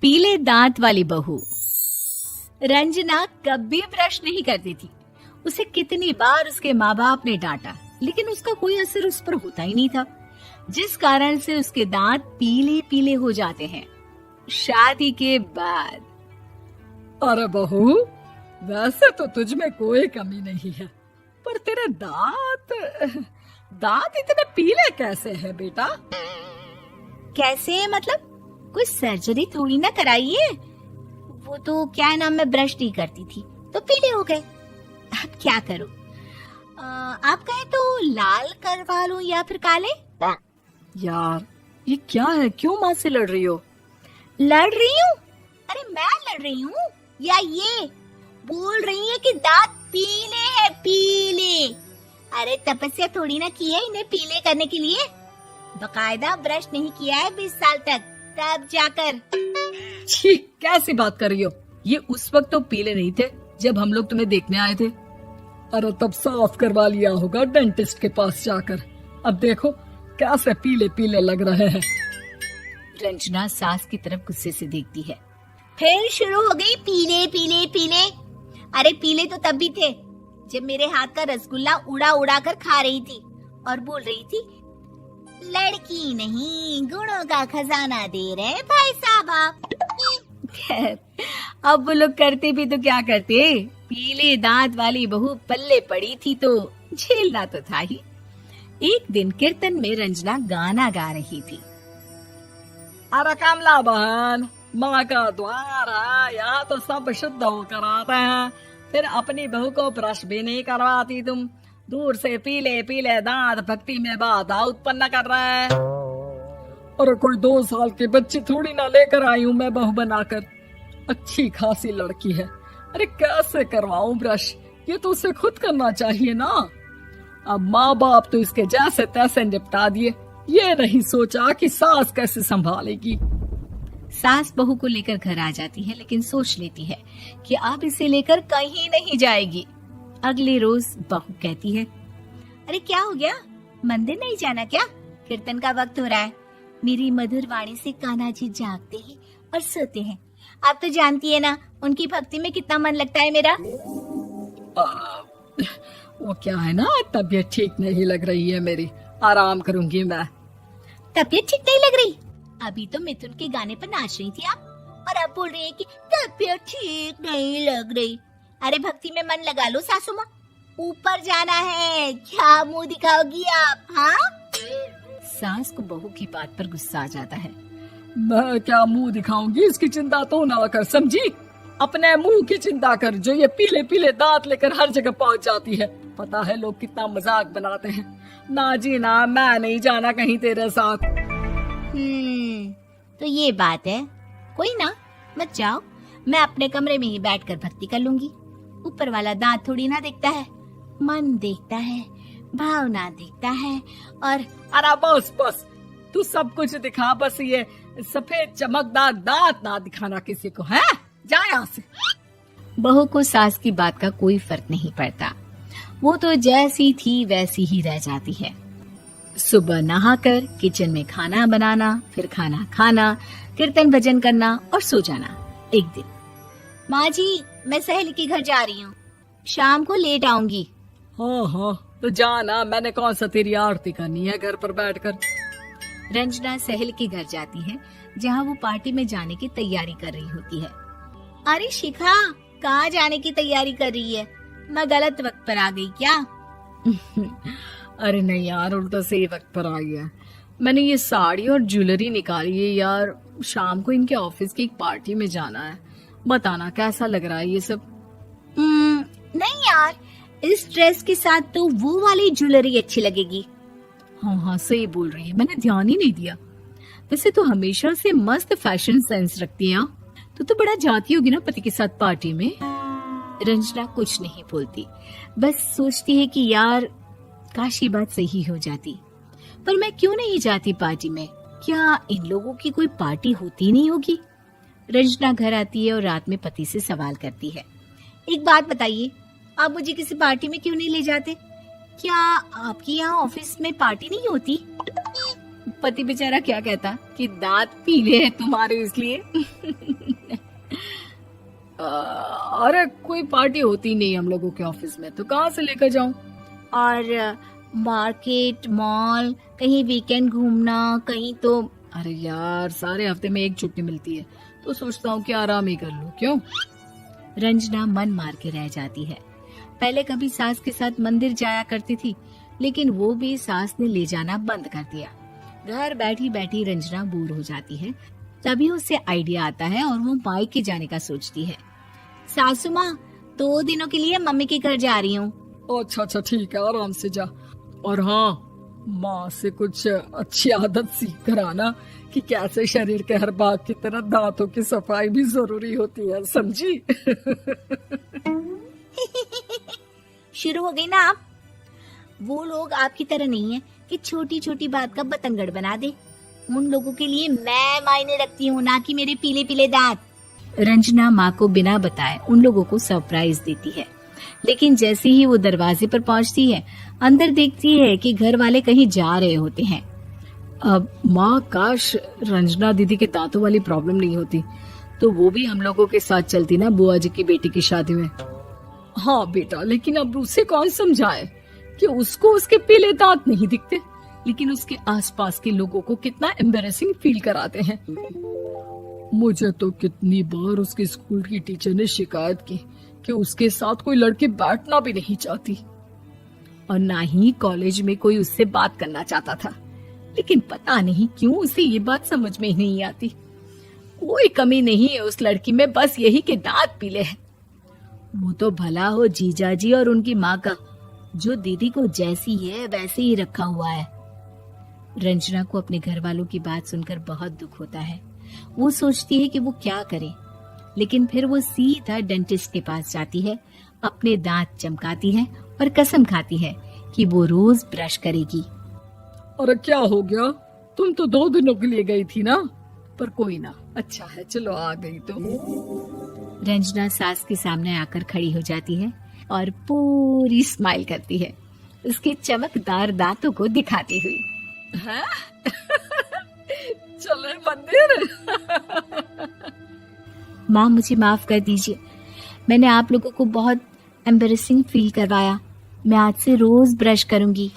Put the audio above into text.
पीले दांत वाली बहू। रंजना कभी ब्रश नहीं करती थी। उसे कितनी बार उसके माँ बाप ने डांटा, लेकिन उसका कोई असर उस पर होता ही नहीं था, जिस कारण से उसके दांत पीले पीले हो जाते हैं। शादी के बाद अरे बहू, वैसे तो तुझ में कोई कमी नहीं है, पर तेरे दांत इतने पीले कैसे हैं बेटा? कैसे मतलब? कोई सर्जरी थोड़ी ना कराइए। वो तो क्या नाम, मैं ब्रश नहीं करती थी तो पीले हो गए। अब क्या करूं? आप कहें तो लाल करवा लूं या फिर काले? यार ये क्या है, क्यों माँ से लड़ रही हो? लड़ रही हूँ? अरे मैं लड़ रही हूँ या ये बोल रही है कि दांत पीले हैं, पीले। अरे तपस्या थोड़ी ना की है इन्हें पीले करने के लिए। बकायदा ब्रश नहीं किया है 20 साल तक, तब जाकर। छी, कैसी बात कर रही हो? ये उस वक्त तो पीले नहीं थे जब हम लोग तुम्हें देखने आए थे। अरे तब साफ करवा लिया होगा डेंटिस्ट के पास जाकर। अब देखो कैसे पीले पीले लग रहे हैं। रंजना सास की तरफ गुस्से से देखती है। फिर शुरू हो गई पीले पीले पीले। अरे पीले तो तब भी थे जब मेरे हाथ का रसगुल्ला उड़ा उड़ा कर खा रही थी और बोल रही थी, लड़की नहीं गुणों का खजाना दे रहे भाई साहब आप। खैर, अब वो लोग करते भी तो क्या करते, पीले दांत वाली बहू पल्ले पड़ी थी तो झेलना तो था ही। एक दिन कीर्तन में रंजना गाना गा रही थी। अरे कमला बहन, माँ का द्वार है, यहाँ तो सब शुद्ध होकर आते हैं, फिर अपनी बहू को ब्रश भी नहीं करवाती तुम। दूर से पीले पीले दांत भक्ति में बाधा उत्पन्न कर रहे हैं। अरे कोई 2 साल की बच्ची थोड़ी ना लेकर आई हूँ मैं बहू बनाकर। अच्छी खासी लड़की है, अरे कैसे करवाऊं ब्रश? ये तो उसे खुद करना चाहिए ना। अब माँ बाप तो इसके जैसे तैसे निपटा दिए, ये नहीं सोचा कि सास कैसे संभालेगी। सास बहू को लेकर घर आ जाती है, लेकिन सोच लेती है कि अब इसे लेकर कहीं नहीं जाएगी। अगले रोज बहू कहती है, अरे क्या हो गया, मंदिर नहीं जाना क्या? कीर्तन का वक्त हो रहा है। मेरी मधुर वाणी से कान्हा जी जागते हैं और सोते हैं। आप तो जानती है ना उनकी भक्ति में कितना मन लगता है मेरा। वो क्या है ना, तबीयत ठीक नहीं लग रही है मेरी, आराम करूंगी मैं। तबीयत ठीक नहीं लग रही? अभी तो मिथुन के गाने पर नाच रही थी आप, और अब बोल रही है कि तबीयत ठीक नहीं लग रही। अरे भक्ति में मन लगा लो सासू माँ, ऊपर जाना है, क्या मुंह दिखाओगी आप? हाँ? सास को बहू की बात पर गुस्सा आ जाता है। मैं क्या मुंह दिखाऊंगी, इसकी चिंता तो ना कर, समझी? अपने मुंह की चिंता कर, जो ये पीले पीले दांत लेकर हर जगह पहुंच जाती है। पता है लोग कितना मजाक बनाते हैं। ना जी ना, मैं नहीं जाना कहीं तेरे साथ। तो ये बात है, कोई ना, मत जाओ, मैं अपने कमरे में ही बैठकर भक्ति कर लूंगी। ऊपर वाला दांत थोड़ी ना देखता है, मन देखता है, भावना देखता है। और अरे बस बस, तू सब कुछ दिखा, बस ये सफेद चमकदार दांत ना दिखाना किसी को, है? जा यहाँ से। बहू को सास की बात का कोई फर्क नहीं पड़ता, वो तो जैसी थी वैसी ही रह जाती है। सुबह नहाकर किचन में खाना बनाना, फिर खाना खाना, कीर्तन भजन करना और सो जाना। एक दिन, माँ जी मैं सहेली के घर जा रही हूँ, शाम को लेट आऊंगी। हाँ हाँ तो जाना, मैंने कौन सा तेरी आरती करनी है घर पर बैठकर। रंजना सहेली के घर जाती है, जहाँ वो पार्टी में जाने की तैयारी कर रही होती है। अरे शिखा, कहाँ जाने की तैयारी कर रही है? मैं गलत वक्त पर आ गई क्या? अरे नहीं यार, उल्टा सही वक्त पर आ गया। मैंने ये साड़ी और ज्वेलरी निकाली है यार, शाम को इनके ऑफिस की एक पार्टी में जाना है। बताना कैसा लग रहा है ये सब? नहीं यार, इस ड्रेस के साथ तो वो वाली ज्वेलरी अच्छी लगेगी। हाँ हाँ सही बोल रही है, मैंने ध्यान ही नहीं दिया। वैसे तो हमेशा से मस्त फैशन सेंस रखती है। तो बड़ा जाती होगी ना पति के साथ पार्टी में। रंजना कुछ नहीं बोलती, बस सोचती है कि यार काश ये बात सही हो जाती, पर मैं क्यों नहीं जाती पार्टी में? क्या इन लोगों की कोई पार्टी होती नहीं होगी? रंजना घर आती है और रात में पति से सवाल करती है, एक बात बताइए, आप मुझे किसी पार्टी में क्यों नहीं ले जाते? क्या आपकी यहाँ ऑफिस में पार्टी नहीं होती? पति बेचारा क्या कहता कि दांत पीले हैं तुम्हारे इसलिए। अरे कोई पार्टी होती नहीं हम लोगों के ऑफिस में, तो कहाँ से लेकर जाऊं? और मार्केट, मॉल, कहीं वीकेंड घूमना, कहीं तो। अरे यार, सारे हफ्ते में एक छुट्टी मिलती है, तो सोचता हूँ कि आराम ही कर लूं। क्यों? रंजना मन मार के रह जाती है। पहले कभी सास के साथ मंदिर जाया करती थी, लेकिन वो भी सास ने ले जाना बंद कर दिया। घर बैठी बैठी रंजना बोर हो जाती है। तभी उसे आइडिया आता है और वो मायके जाने का सोचती है। सासू माँ, 2 दिनों के लिए मम्मी के घर जा रही हूँ। अच्छा अच्छा, ठीक है, आराम से जा। और हाँ, माँ से कुछ अच्छी आदत सीख कर आना कि कैसे शरीर के हर भाग की तरह दांतों की सफाई भी जरूरी होती है, समझी? शुरू हो गई ना आप। वो लोग आपकी तरह नहीं है कि छोटी छोटी बात का बतंगड़ बना दे। उन लोगों के लिए मैं मायने रखती हूँ, ना कि मेरे पीले पीले दांत। रंजना माँ को बिना बताए उन लोगों को सरप्राइज देती है, लेकिन जैसे ही वो दरवाजे पर पहुंचती है, अंदर देखती है कि घर वाले कहीं जा रहे होते हैं। अब माँ, काश रंजना दीदी के दांतों वाली प्रॉब्लम नहीं होती, तो वो भी हम लोगों के साथ चलती ना बुआ जी की बेटी की शादी में। हाँ बेटा, लेकिन अब उसे कौन समझाए कि उसको उसके पीले दांत नहीं दिखते, लेकिन उसके आसपास के लोगों को कितना एम्बैरेसिंग फील कराते हैं। मुझे तो कितनी बार उसके स्कूल की टीचर ने शिकायत की कि उसके साथ कोई लड़की बैठना भी नहीं चाहती, और ना ही कॉलेज में कोई उससे बात करना चाहता था। लेकिन पता नहीं क्यों उसे ये बात समझ में ही नहीं आती। कोई कमी नहीं है उस लड़की में, बस यही कि दांत पीले हैं। वो तो भला हो जीजा जी और उनकी माँ का, जो दीदी को जैसी है वैसे ही रखा हुआ है। रंजना को अपने घर वालों की बात सुनकर बहुत दुख होता है। वो सोचती है कि वो क्या करे, लेकिन फिर वो सीधा डेंटिस्ट के पास जाती है, अपने दांत चमकाती है और कसम खाती है कि वो रोज ब्रश करेगी। अरे क्या हो गया? तुम तो 2 दिनों के लिए गई थी ना, पर कोई ना, अच्छा है, चलो आ गई तो। रंजना सास के सामने आकर खड़ी हो जाती है और पूरी स्माइल करती है, उसके चमकदार दांतों को दिखाती हुई। हैं? चले मंदिर। माँ, मुझे माफ कर दीजिए, मैंने आप लोगों को बहुत एम्बैरेसिंग फील करवाया। मैं आज से रोज ब्रश करूंगी।